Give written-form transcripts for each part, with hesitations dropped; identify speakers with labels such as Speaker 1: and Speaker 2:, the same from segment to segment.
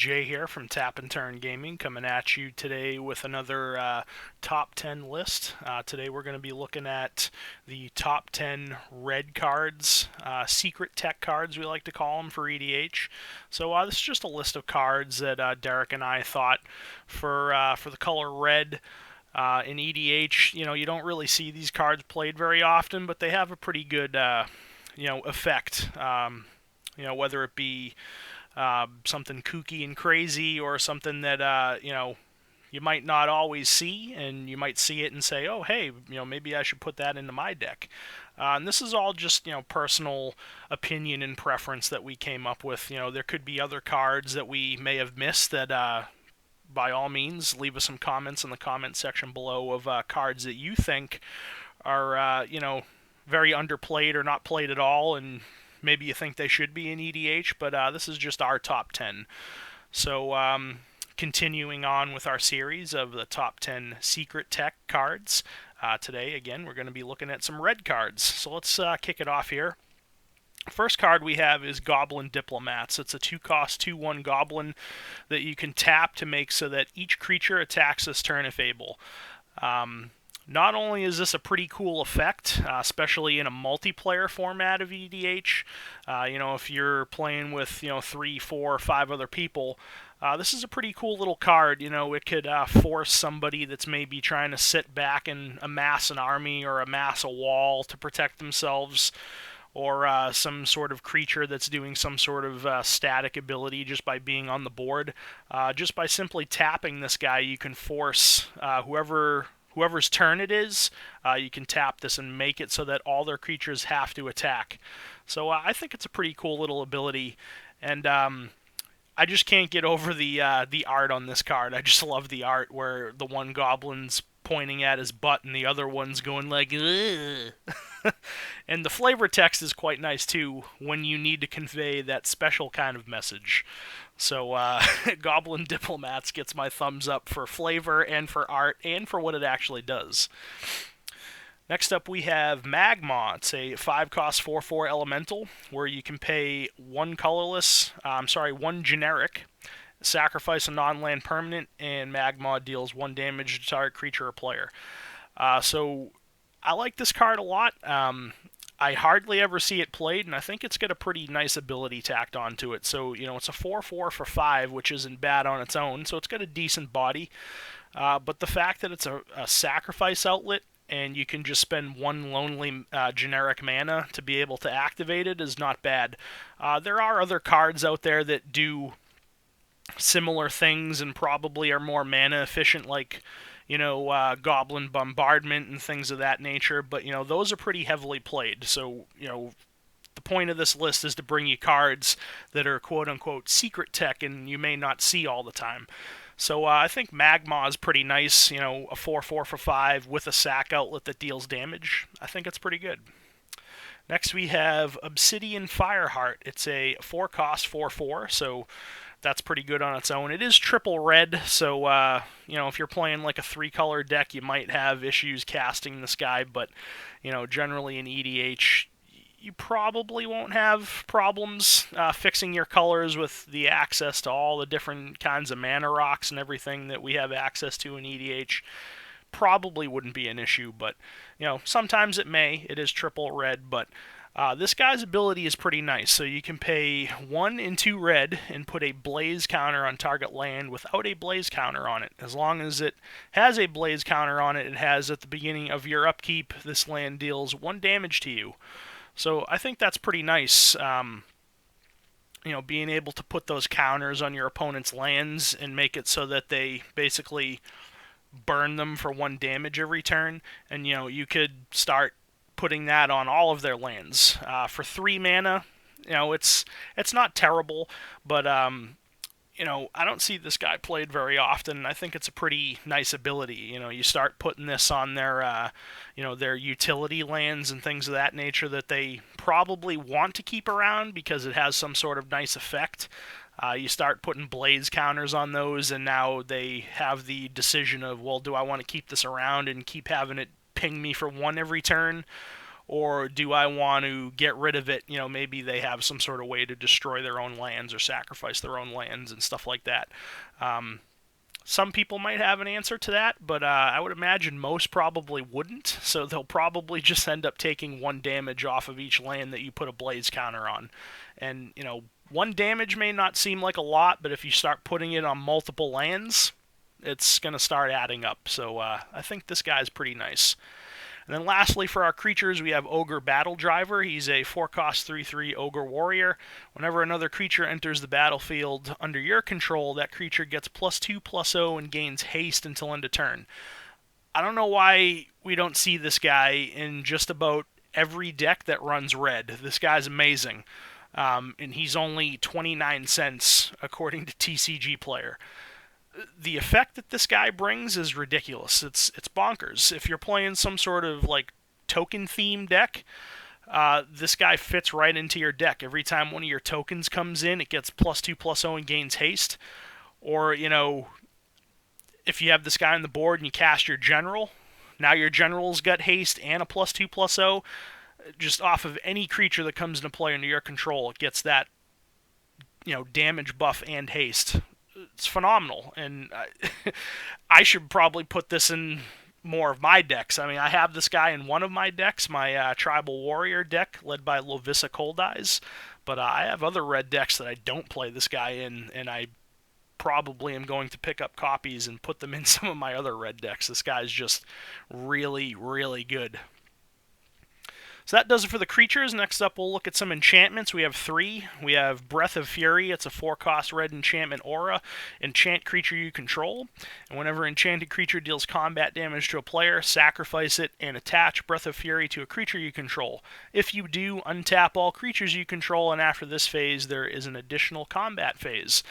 Speaker 1: Jay here from Tap and Turn Gaming, coming at you today with another top 10 list. Today we're going to be looking at the top 10 red cards, secret tech cards we like to call them for EDH. So this is just a list of cards that Derek and I thought for the color red. In EDH, you don't really see these cards played very often, but they have a pretty good, effect. Whether it be something kooky and crazy or something that you might not always see, and you might see it and say, oh hey, maybe I should put that into my deck. And this is all just personal opinion and preference that we came up with. There could be other cards that we may have missed that by all means leave us some comments in the comment section below of cards that you think are very underplayed or not played at all, and maybe you think they should be in EDH, but this is just our top 10. So, continuing on with our series of the top 10 secret tech cards, today, again, we're going to be looking at some red cards. So let's kick it off here. First card we have is Goblin Diplomats. It's a 2-cost, 2/1 Goblin that you can tap to make so that each creature attacks this turn if able. Not only is this a pretty cool effect, especially in a multiplayer format of EDH, if you're playing with 3, 4, 5 other people, this is a pretty cool little card. It could force somebody that's maybe trying to sit back and amass an army or amass a wall to protect themselves, or some sort of creature that's doing some sort of static ability just by being on the board. Just by simply tapping this guy, you can force whoever's turn it is, you can tap this and make it so that all their creatures have to attack. So I think it's a pretty cool little ability, and I just can't get over the art on this card. I just love the art where the one goblin's pointing at his butt and the other one's going like, ugh. And the flavor text is quite nice too when you need to convey that special kind of message. So Goblin Diplomats gets my thumbs up for flavor and for art and for what it actually does. Next up we have Magma. It's a 5-cost 4/4 elemental where you can pay one generic, sacrifice a non-land permanent, and Magma deals 1 damage to target creature or player. So I like this card a lot. I hardly ever see it played, and I think it's got a pretty nice ability tacked onto it. So, it's a 4/4 for 5, which isn't bad on its own, so it's got a decent body. But the fact that it's a sacrifice outlet, and you can just spend 1 lonely generic mana to be able to activate it is not bad. There are other cards out there that do similar things and probably are more mana efficient, like Goblin Bombardment and things of that nature, but those are pretty heavily played. So the point of this list is to bring you cards that are quote-unquote secret tech and you may not see all the time. So I think Magma is pretty nice, a 4/4 for 5 with a sack outlet that deals damage. I think it's pretty good. Next we have Obsidian Fireheart. It's a 4-cost 4/4, so that's pretty good on its own. It is triple red, so if you're playing like a 3-color deck, you might have issues casting this guy, but generally in EDH, you probably won't have problems fixing your colors with the access to all the different kinds of mana rocks and everything that we have access to in EDH. Probably wouldn't be an issue, but sometimes it may. It is triple red, but this guy's ability is pretty nice. So you can pay 1 and 2 red and put a blaze counter on target land without a blaze counter on it. As long as it has a blaze counter on it, it has at the beginning of your upkeep, this land deals 1 damage to you. So I think that's pretty nice. Being able to put those counters on your opponent's lands and make it so that they basically burn them for 1 damage every turn, and you could start putting that on all of their lands. For 3 mana, it's not terrible, but I don't see this guy played very often. I think it's a pretty nice ability. You start putting this on their their utility lands and things of that nature that they probably want to keep around because it has some sort of nice effect. You start putting blaze counters on those, and now they have the decision of, well, do I want to keep this around and keep having it ping me for 1 every turn, or do I want to get rid of it? Maybe they have some sort of way to destroy their own lands or sacrifice their own lands and stuff like that. Some people might have an answer to that, but I would imagine most probably wouldn't, so they'll probably just end up taking 1 damage off of each land that you put a blaze counter on. And, 1 damage may not seem like a lot, but if you start putting it on multiple lands, it's going to start adding up. So I think this guy's pretty nice. And then lastly, for our creatures, we have Ogre Battle Driver. He's a 4-cost 3/3 Ogre Warrior. Whenever another creature enters the battlefield under your control, that creature gets +2/+0 and gains haste until end of turn. I don't know why we don't see this guy in just about every deck that runs red. This guy's amazing. And he's only 29 cents according to TCG Player. The effect that this guy brings is ridiculous. It's bonkers. If you're playing some sort of like token theme deck, this guy fits right into your deck. Every time one of your tokens comes in, it gets +2/+0 and gains haste. Or, if you have this guy on the board and you cast your general, now your general's got haste and a +2/+0. Just off of any creature that comes into play under your control, it gets that, damage buff and haste. It's phenomenal, and I should probably put this in more of my decks. I mean, I have this guy in one of my decks, my Tribal Warrior deck, led by Lovisa Cold Eyes, but I have other red decks that I don't play this guy in, and I probably am going to pick up copies and put them in some of my other red decks. This guy's just really, really good. So that does it for the creatures. Next up, we'll look at some enchantments. We have 3. We have Breath of Fury. It's a 4-cost red enchantment aura. Enchant creature you control. And whenever enchanted creature deals combat damage to a player, sacrifice it and attach Breath of Fury to a creature you control. If you do, untap all creatures you control, and after this phase, there is an additional combat phase.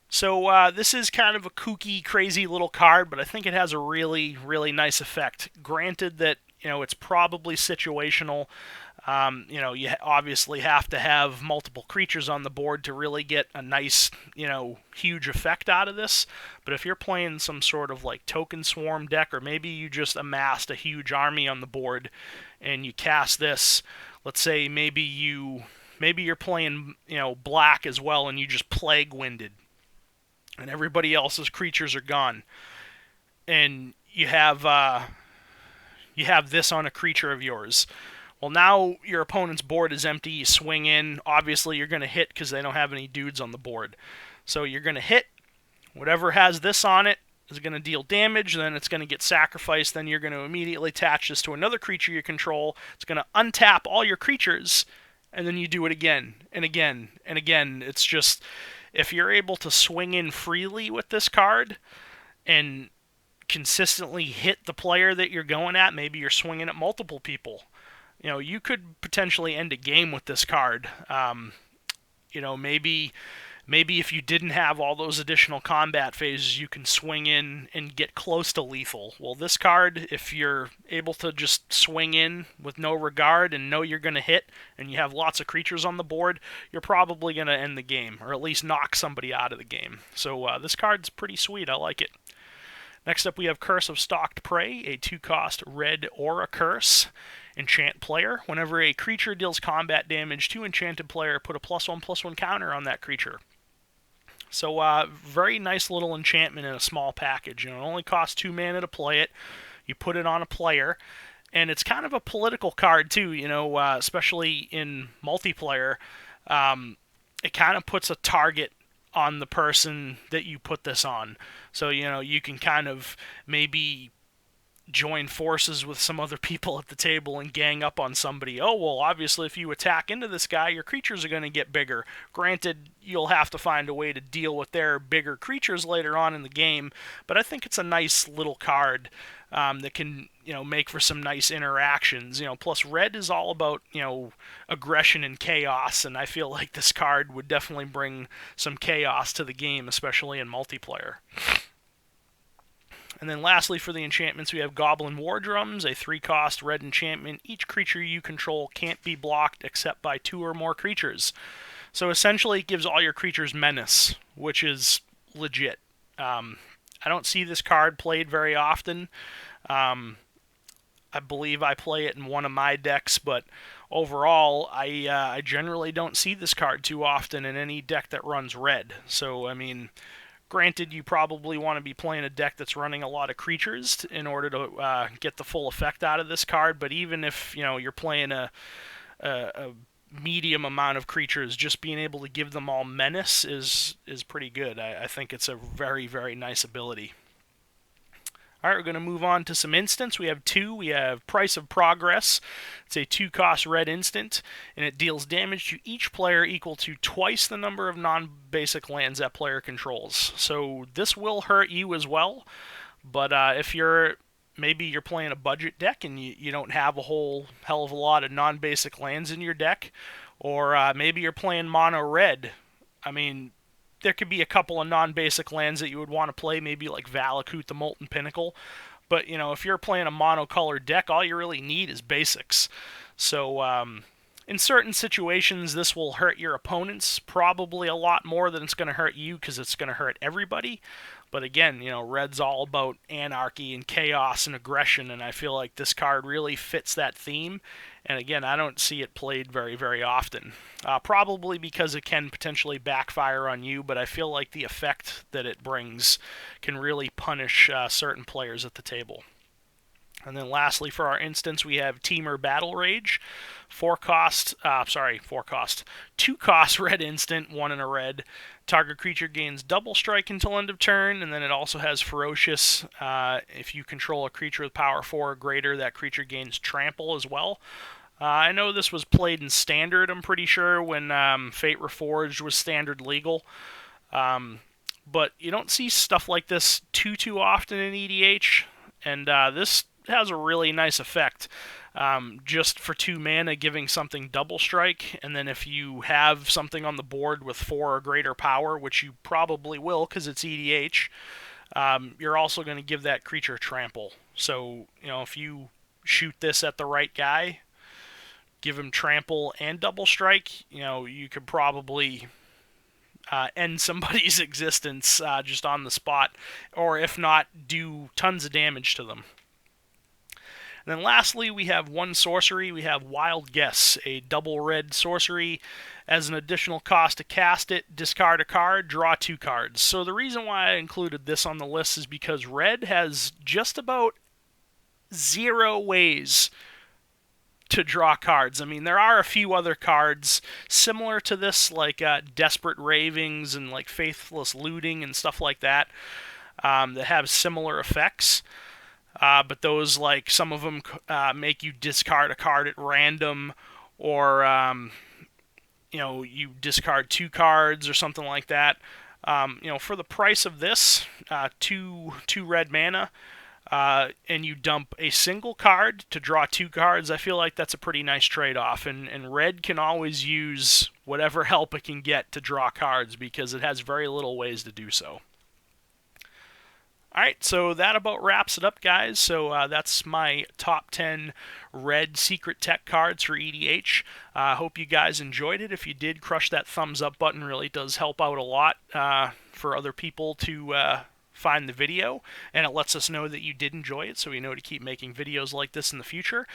Speaker 1: So this is kind of a kooky, crazy little card, but I think it has a really, really nice effect. Granted that it's probably situational. You obviously have to have multiple creatures on the board to really get a nice, huge effect out of this. But if you're playing some sort of like token swarm deck, or maybe you just amassed a huge army on the board and you cast this, let's say maybe you're playing, black as well, and you just plague winded, and everybody else's creatures are gone, and you have this on a creature of yours. Well, now your opponent's board is empty. You swing in. Obviously, you're going to hit because they don't have any dudes on the board. So you're going to hit. Whatever has this on it is going to deal damage. Then it's going to get sacrificed. Then you're going to immediately attach this to another creature you control. It's going to untap all your creatures. And then you do it again and again and again. It's just, if you're able to swing in freely with this card and consistently hit the player that you're going at, maybe you're swinging at multiple people, you could potentially end a game with this card. Maybe if you didn't have all those additional combat phases, you can swing in and get close to lethal. Well, this card, if you're able to just swing in with no regard and know you're going to hit, and you have lots of creatures on the board, you're probably going to end the game, or at least knock somebody out of the game. So this card's pretty sweet. I like it. Next up, we have Curse of Stalked Prey, a 2-cost red aura curse. Enchant player. Whenever a creature deals combat damage to enchanted player, put a +1/+1 counter on that creature. So, very nice little enchantment in a small package. It only costs 2 mana to play it. You put it on a player, and it's kind of a political card too. Especially in multiplayer, it kind of puts a target on the person that you put this on. So, you can kind of maybe join forces with some other people at the table and gang up on somebody. Oh, well, obviously if you attack into this guy, your creatures are going to get bigger. Granted, you'll have to find a way to deal with their bigger creatures later on in the game, but I think it's a nice little card that can, make for some nice interactions. Plus red is all about, aggression and chaos, and I feel like this card would definitely bring some chaos to the game, especially in multiplayer. And then lastly, for the enchantments, we have Goblin War Drums, a 3-cost red enchantment. Each creature you control can't be blocked except by 2 or more creatures. So essentially, it gives all your creatures menace, which is legit. I don't see this card played very often. I I believe I play it in one of my decks, but overall, I generally don't see this card too often in any deck that runs red. So, I mean, granted, you probably want to be playing a deck that's running a lot of creatures in order to get the full effect out of this card, but even if, you're playing a medium amount of creatures, just being able to give them all menace is pretty good. I think it's a very, very nice ability. Alright, we're going to move on to some instants. We have two. We have Price of Progress. It's a 2-cost red instant, and it deals damage to each player equal to twice the number of non-basic lands that player controls. So this will hurt you as well, but if maybe you're playing a budget deck and you don't have a whole hell of a lot of non-basic lands in your deck, or maybe you're playing mono red. I mean, there could be a couple of non-basic lands that you would want to play, maybe like Valakut the Molten Pinnacle. But, if you're playing a monocolored deck, all you really need is basics. So, in certain situations, this will hurt your opponents probably a lot more than it's going to hurt you, because it's going to hurt everybody. But again, red's all about anarchy and chaos and aggression, and I feel like this card really fits that theme. And again, I don't see it played very, very often. Probably because it can potentially backfire on you, but I feel like the effect that it brings can really punish certain players at the table. And then lastly, for our instance, we have Temur Battle Rage. 2-cost red instant, 1 in a red. Target creature gains double strike until end of turn, and then it also has Ferocious. If you control a creature with power 4 or greater, that creature gains trample as well. I know this was played in Standard, I'm pretty sure, when Fate Reforged was Standard legal. But you don't see stuff like this too often in EDH, and this has a really nice effect. Just for 2 mana, giving something double strike, and then if you have something on the board with 4 or greater power, which you probably will because it's EDH, you're also going to give that creature trample. So, if you shoot this at the right guy, give him trample and double strike, you could probably end somebody's existence just on the spot, or if not, do tons of damage to them. And then lastly, we have 1 sorcery. We have Wild Guess, a double red sorcery. As an additional cost to cast it, discard a card, draw 2 cards. So the reason why I included this on the list is because red has just about 0 ways to draw cards. I mean, there are a few other cards similar to this, like Desperate Ravings and like Faithless Looting and stuff like that, that have similar effects. But those, like, some of them make you discard a card at random, or, you discard 2 cards or something like that. For the price of this, 2 red mana, and you dump a single card to draw 2 cards, I feel like that's a pretty nice trade-off. And red can always use whatever help it can get to draw cards, because it has very little ways to do so. Alright, so that about wraps it up, guys. So that's my top 10 red secret tech cards for EDH. I hope you guys enjoyed it. If you did, crush that thumbs up button. Really does help out a lot for other people to find the video, and it lets us know that you did enjoy it, so we know to keep making videos like this in the future.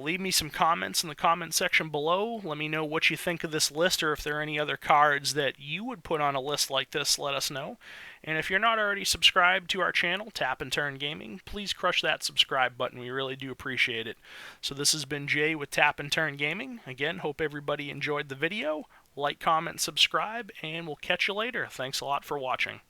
Speaker 1: Leave me some comments in the comment section below. Let me know what you think of this list, or if there are any other cards that you would put on a list like this, let us know. And if you're not already subscribed to our channel, Tap and Turn Gaming, please crush that subscribe button. We really do appreciate it. So this has been Jay with Tap and Turn Gaming. Again, hope everybody enjoyed the video. Like, comment, subscribe, and we'll catch you later. Thanks a lot for watching.